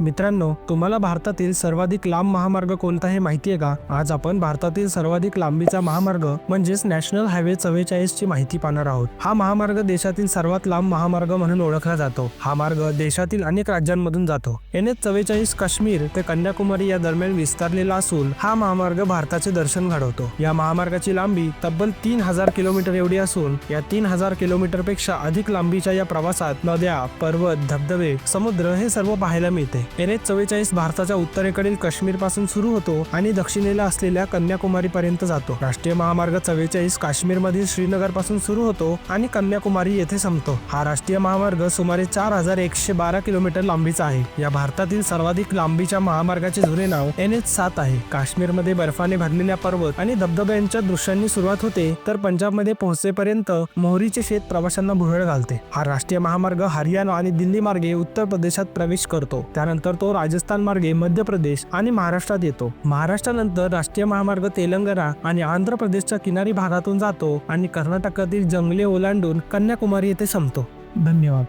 मित्रांनो, तुम्हाला भारतातील सर्वाधिक लांब महामार्ग कोणता हे माहिती आहे का? आज आपण भारतातील सर्वाधिक लांबीचा महामार्ग म्हणजेच नॅशनल हायवे 44 ची माहिती पाहणार आहोत. हा महामार्ग देशातील सर्वात लांब महामार्ग म्हणून ओळखला जातो. हा मार्ग देशातील अनेक राज्यांमधून जातो. NH 44 काश्मीर ते कन्याकुमारी या दरम्यान विस्तारलेला असून हा महामार्ग भारताचे दर्शन घडवतो. या महामार्गाची लांबी तब्बल 3000 किलोमीटर एवढी असून या 3000 किलोमीटर पेक्षा अधिक लांबीच्या या प्रवासात नद्या, पर्वत, धबधबे, समुद्र हे सर्व पाहायला मिळते. NH 44 भारताच्या उत्तरेकडील काश्मीर पासून सुरू होतो आणि दक्षिणेला असलेल्या कन्याकुमारी पर्यंत जातो. राष्ट्रीय महामार्ग 44 काश्मीर मधील श्रीनगर पासून सुरू होतो आणि कन्याकुमारी येथे संपतो. हा राष्ट्रीय महामार्ग सुमारे 4112 किलोमीटर लांबीचा आहे. या भारतातील सर्वाधिक लांबीच्या महामार्गाचे जुने नाव NH 7 आहे. काश्मीर मध्ये बर्फाने भरलेल्या पर्वत आणि धबधब्यांच्या दृश्यांनी सुरुवात होते तर पंजाब मध्ये पोहोचेपर्यंत मोहरीचे शेत प्रवाशांना भुरळ घालते. हा राष्ट्रीय महामार्ग हरियाणा आणि दिल्ली मार्गे उत्तर प्रदेशात प्रवेश करतो. त्यानंतर तो राजस्थान मार्गे मध्य प्रदेश आणि महाराष्ट्रात येतो. महाराष्ट्रानंतर राष्ट्रीय महामार्ग तेलंगणा आणि आंध्र प्रदेशच्या किनारी भागातून जातो आणि कर्नाटकातील जंगले ओलांडून कन्याकुमारी येथे संपतो. धन्यवाद.